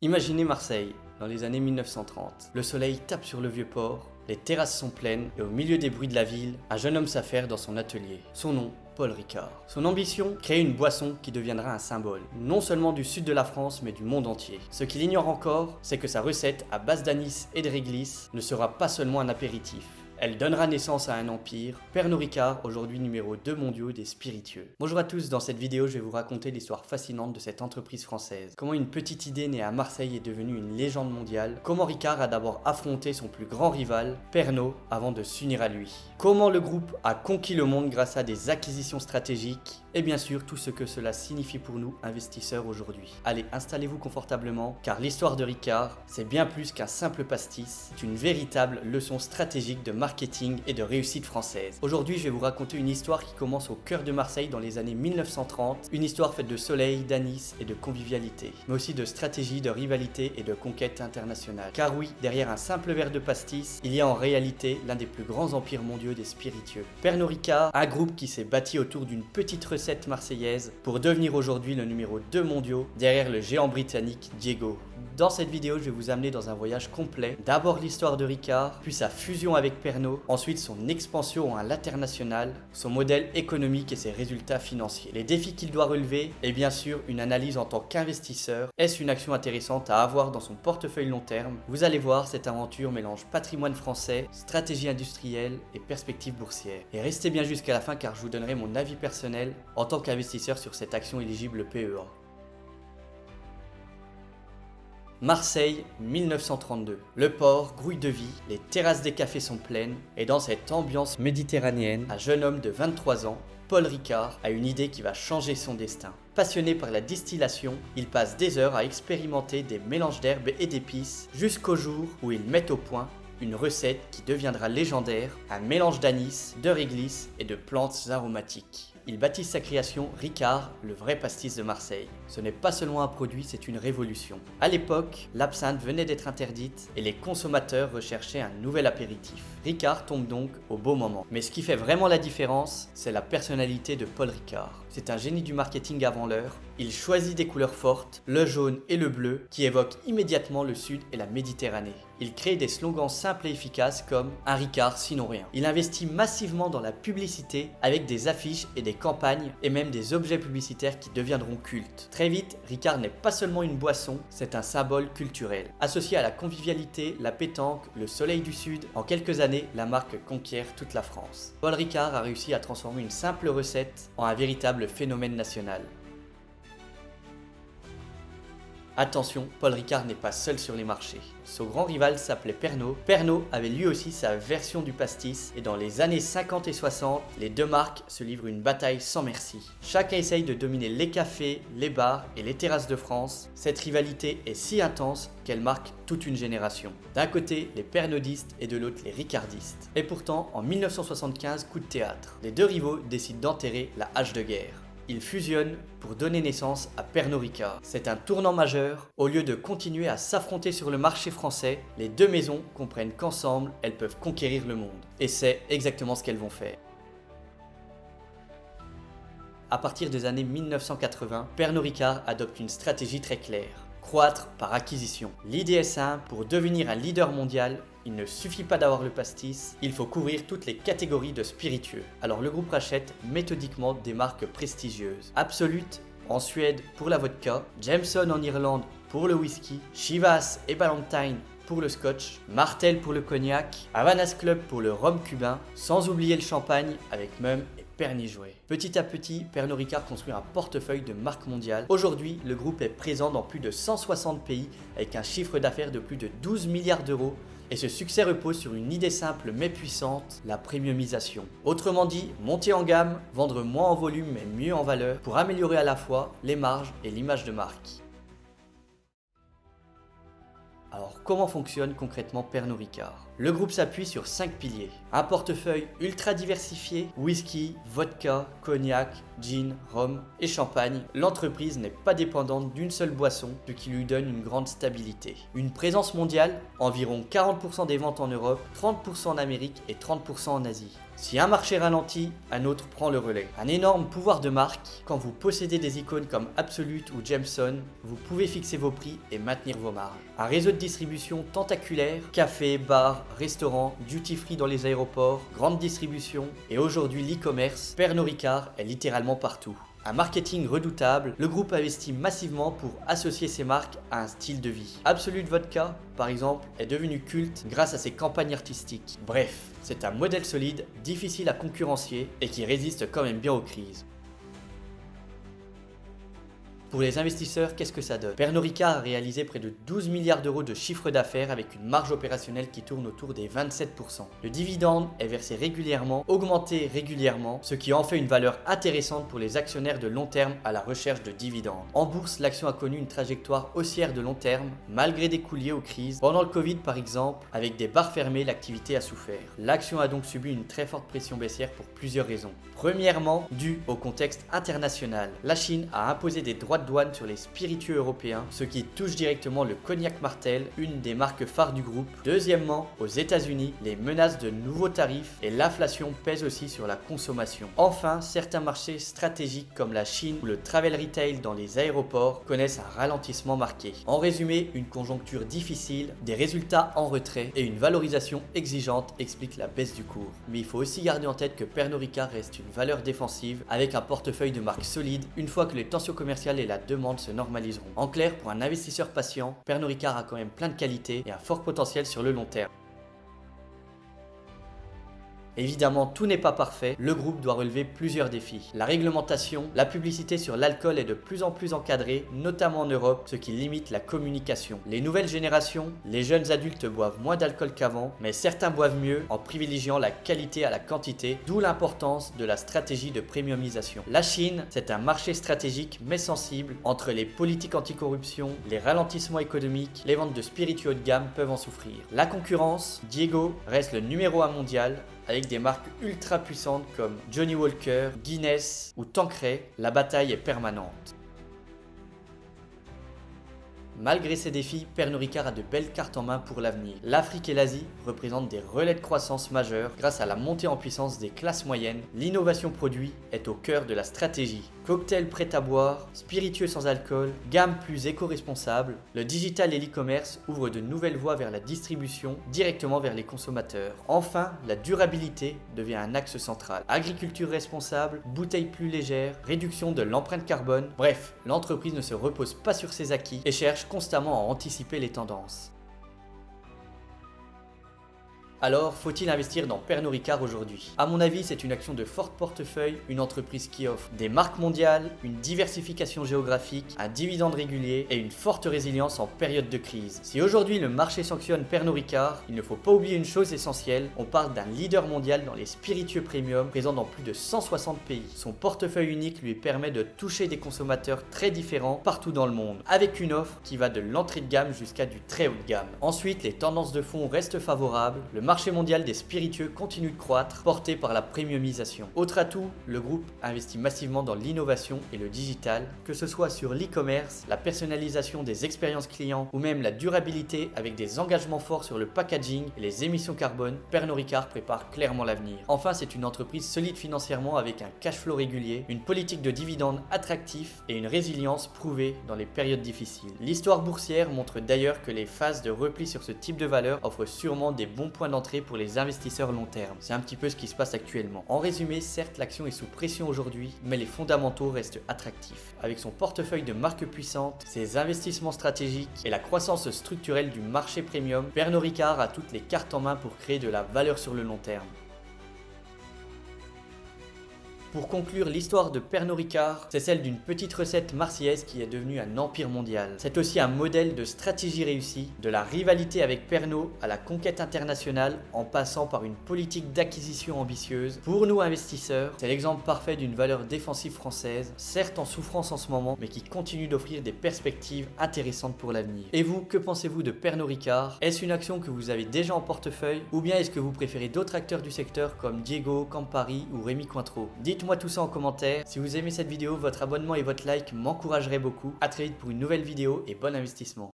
Imaginez Marseille, dans les années 1930. Le soleil tape sur le vieux port, les terrasses sont pleines et au milieu des bruits de la ville, un jeune homme s'affaire dans son atelier. Son nom, Paul Ricard. Son ambition, créer une boisson qui deviendra un symbole, non seulement du sud de la France mais du monde entier. Ce qu'il ignore encore, c'est que sa recette à base d'anis et de réglisse ne sera pas seulement un apéritif. Elle donnera naissance à un empire, Pernod Ricard, aujourd'hui numéro 2 mondiaux des spiritueux. Bonjour à tous, dans cette vidéo je vais vous raconter l'histoire fascinante de cette entreprise française. Comment une petite idée née à Marseille est devenue une légende mondiale. Comment Ricard a d'abord affronté son plus grand rival, Pernod, avant de s'unir à lui. Comment le groupe a conquis le monde grâce à des acquisitions stratégiques. Et bien sûr tout ce que cela signifie pour nous, investisseurs aujourd'hui. Allez, installez-vous confortablement, car l'histoire de Ricard, c'est bien plus qu'un simple pastis. C'est une véritable leçon stratégique de marketing et de réussite française. Aujourd'hui, je vais vous raconter une histoire qui commence au cœur de Marseille dans les années 1930. Une histoire faite de soleil, d'anis et de convivialité. Mais aussi de stratégie, de rivalité et de conquête internationale. Car oui, derrière un simple verre de pastis, il y a en réalité l'un des plus grands empires mondiaux des spiritueux. Pernod Ricard, un groupe qui s'est bâti autour d'une petite recette marseillaise pour devenir aujourd'hui le numéro 2 mondiaux derrière le géant britannique Diageo. Dans cette vidéo, je vais vous amener dans un voyage complet. D'abord l'histoire de Ricard, puis sa fusion avec Pernod, ensuite son expansion à l'international, son modèle économique et ses résultats financiers, les défis qu'il doit relever et bien sûr une analyse en tant qu'investisseur. Est-ce une action intéressante à avoir dans son portefeuille long terme? Vous allez voir, cette aventure mélange patrimoine français, stratégie industrielle et perspective boursière. Et restez bien jusqu'à la fin car je vous donnerai mon avis personnel en tant qu'investisseur sur cette action éligible PEA. Marseille, 1932. Le port grouille de vie, les terrasses des cafés sont pleines, et dans cette ambiance méditerranéenne, un jeune homme de 23 ans, Paul Ricard, a une idée qui va changer son destin. Passionné par la distillation, il passe des heures à expérimenter des mélanges d'herbes et d'épices, jusqu'au jour où il met au point une recette qui deviendra légendaire, un mélange d'anis, de réglisse et de plantes aromatiques. Il baptise sa création Ricard, le vrai pastis de Marseille. Ce n'est pas seulement un produit, c'est une révolution. À l'époque, l'absinthe venait d'être interdite et les consommateurs recherchaient un nouvel apéritif. Ricard tombe donc au beau moment. Mais ce qui fait vraiment la différence, c'est la personnalité de Paul Ricard. C'est un génie du marketing avant l'heure. Il choisit des couleurs fortes, le jaune et le bleu, qui évoquent immédiatement le sud et la Méditerranée. Il crée des slogans simples et efficaces comme « Un Ricard sinon rien ». Il investit massivement dans la publicité avec des affiches et des campagnes et même des objets publicitaires qui deviendront cultes. Très vite, Ricard n'est pas seulement une boisson, c'est un symbole culturel. Associé à la convivialité, la pétanque, le soleil du sud, en quelques années, la marque conquiert toute la France. Paul Ricard a réussi à transformer une simple recette en un véritable phénomène national. Attention, Paul Ricard n'est pas seul sur les marchés. Son grand rival s'appelait Pernod. Pernod avait lui aussi sa version du pastis et dans les années 50 et 60, les deux marques se livrent une bataille sans merci. Chacun essaye de dominer les cafés, les bars et les terrasses de France. Cette rivalité est si intense qu'elle marque toute une génération. D'un côté, les pernodistes et de l'autre, les ricardistes. Et pourtant, en 1975, coup de théâtre. Les deux rivaux décident d'enterrer la hache de guerre. Ils fusionnent pour donner naissance à Pernod Ricard. C'est un tournant majeur. Au lieu de continuer à s'affronter sur le marché français, les deux maisons comprennent qu'ensemble, elles peuvent conquérir le monde. Et c'est exactement ce qu'elles vont faire. À partir des années 1980, Pernod Ricard adopte une stratégie très claire. Croître par acquisition. L'idée est simple, pour devenir un leader mondial, il ne suffit pas d'avoir le pastis, il faut couvrir toutes les catégories de spiritueux. Alors le groupe rachète méthodiquement des marques prestigieuses. Absolut en Suède pour la vodka, Jameson en Irlande pour le whisky, Chivas et Ballantine pour le scotch, Martell pour le cognac, Havanas Club pour le rhum cubain, sans oublier le champagne avec Mumm et Pernod. Petit à petit, Pernod Ricard construit un portefeuille de marques mondiales. Aujourd'hui, le groupe est présent dans plus de 160 pays avec un chiffre d'affaires de plus de 12 milliards d'euros. Et ce succès repose sur une idée simple mais puissante, la premiumisation. Autrement dit, monter en gamme, vendre moins en volume mais mieux en valeur pour améliorer à la fois les marges et l'image de marque. Alors comment fonctionne concrètement Pernod Ricard? Le groupe s'appuie sur 5 piliers. Un portefeuille ultra diversifié, whisky, vodka, cognac, gin, rhum et champagne. L'entreprise n'est pas dépendante d'une seule boisson, ce qui lui donne une grande stabilité. Une présence mondiale, environ 40% des ventes en Europe, 30% en Amérique et 30% en Asie. Si un marché ralentit, un autre prend le relais. Un énorme pouvoir de marque, quand vous possédez des icônes comme Absolute ou Jameson, vous pouvez fixer vos prix et maintenir vos marges. Un réseau de distribution tentaculaire, cafés, bars, restaurants, duty-free dans les aéroports, grande distribution et aujourd'hui l'e-commerce, Pernod Ricard est littéralement partout. Un marketing redoutable, le groupe investit massivement pour associer ses marques à un style de vie. Absolute Vodka, par exemple, est devenu culte grâce à ses campagnes artistiques. Bref, c'est un modèle solide, difficile à concurrencier et qui résiste quand même bien aux crises. Pour les investisseurs, qu'est-ce que ça donne? Pernod Ricard a réalisé près de 12 milliards d'euros de chiffre d'affaires avec une marge opérationnelle qui tourne autour des 27%. Le dividende est versé régulièrement, augmenté régulièrement, ce qui en fait une valeur intéressante pour les actionnaires de long terme à la recherche de dividendes. En bourse, l'action a connu une trajectoire haussière de long terme, malgré des coups liés aux crises. Pendant le Covid par exemple, avec des bars fermés, l'activité a souffert. L'action a donc subi une très forte pression baissière pour plusieurs raisons. Premièrement, dû au contexte international. La Chine a imposé des droits de douane sur les spiritueux européens, ce qui touche directement le Cognac Martell, une des marques phares du groupe. Deuxièmement, aux États-Unis, les menaces de nouveaux tarifs et l'inflation pèsent aussi sur la consommation. Enfin, certains marchés stratégiques comme la Chine ou le travel retail dans les aéroports connaissent un ralentissement marqué. En résumé, une conjoncture difficile, des résultats en retrait et une valorisation exigeante expliquent la baisse du cours. Mais il faut aussi garder en tête que Pernod Ricard reste une valeur défensive avec un portefeuille de marques solides une fois que les tensions commerciales et la demande se normaliseront. En clair, pour un investisseur patient, Pernod Ricard a quand même plein de qualités et un fort potentiel sur le long terme. Évidemment, tout n'est pas parfait, le groupe doit relever plusieurs défis. La réglementation, la publicité sur l'alcool est de plus en plus encadrée, notamment en Europe, ce qui limite la communication. Les nouvelles générations, les jeunes adultes boivent moins d'alcool qu'avant, mais certains boivent mieux en privilégiant la qualité à la quantité, d'où l'importance de la stratégie de premiumisation. La Chine, c'est un marché stratégique mais sensible. Entre les politiques anticorruption, les ralentissements économiques, les ventes de spiritueux de gamme peuvent en souffrir. La concurrence, Diageo reste le numéro 1 mondial, avec des marques ultra puissantes comme Johnnie Walker, Guinness ou Tanqueray, la bataille est permanente. Malgré ces défis, Pernod Ricard a de belles cartes en main pour l'avenir. L'Afrique et l'Asie représentent des relais de croissance majeurs grâce à la montée en puissance des classes moyennes. L'innovation produit est au cœur de la stratégie. Cocktails prêts à boire, spiritueux sans alcool, gamme plus éco-responsable, le digital et l'e-commerce ouvrent de nouvelles voies vers la distribution directement vers les consommateurs. Enfin, la durabilité devient un axe central. Agriculture responsable, bouteilles plus légères, réduction de l'empreinte carbone. Bref, l'entreprise ne se repose pas sur ses acquis et cherche constamment à anticiper les tendances. Alors, faut-il investir dans Pernod Ricard aujourd'hui? À mon avis, c'est une action de fort portefeuille, une entreprise qui offre des marques mondiales, une diversification géographique, un dividende régulier et une forte résilience en période de crise. Si aujourd'hui le marché sanctionne Pernod Ricard, il ne faut pas oublier une chose essentielle, on parle d'un leader mondial dans les spiritueux premium, présent dans plus de 160 pays. Son portefeuille unique lui permet de toucher des consommateurs très différents partout dans le monde, avec une offre qui va de l'entrée de gamme jusqu'à du très haut de gamme. Ensuite, les tendances de fond restent favorables, le marché mondial des spiritueux continue de croître, porté par la premiumisation. Autre atout, le groupe investit massivement dans l'innovation et le digital, que ce soit sur l'e-commerce, la personnalisation des expériences clients ou même la durabilité avec des engagements forts sur le packaging et les émissions carbone. Pernod Ricard prépare clairement l'avenir. Enfin, c'est une entreprise solide financièrement avec un cash flow régulier, une politique de dividendes attractif et une résilience prouvée dans les périodes difficiles. L'histoire boursière montre d'ailleurs que les phases de repli sur ce type de valeur offrent sûrement des bons points d'entrée pour les investisseurs long terme. C'est un petit peu ce qui se passe actuellement. En résumé, certes l'action est sous pression aujourd'hui, mais les fondamentaux restent attractifs. Avec son portefeuille de marques puissantes, ses investissements stratégiques et la croissance structurelle du marché premium, Pernod Ricard a toutes les cartes en main pour créer de la valeur sur le long terme. Pour conclure, l'histoire de Pernod Ricard, c'est celle d'une petite recette marseillaise qui est devenue un empire mondial. C'est aussi un modèle de stratégie réussie, de la rivalité avec Pernod à la conquête internationale en passant par une politique d'acquisition ambitieuse. Pour nous investisseurs, c'est l'exemple parfait d'une valeur défensive française, certes en souffrance en ce moment, mais qui continue d'offrir des perspectives intéressantes pour l'avenir. Et vous, que pensez-vous de Pernod Ricard? Est-ce une action que vous avez déjà en portefeuille ou bien est-ce que vous préférez d'autres acteurs du secteur comme Diageo, Campari ou Rémy Cointreau? Dites-moi tout ça en commentaire. Si vous aimez cette vidéo, votre abonnement et votre like m'encourageraient beaucoup. A très vite pour une nouvelle vidéo et bon investissement.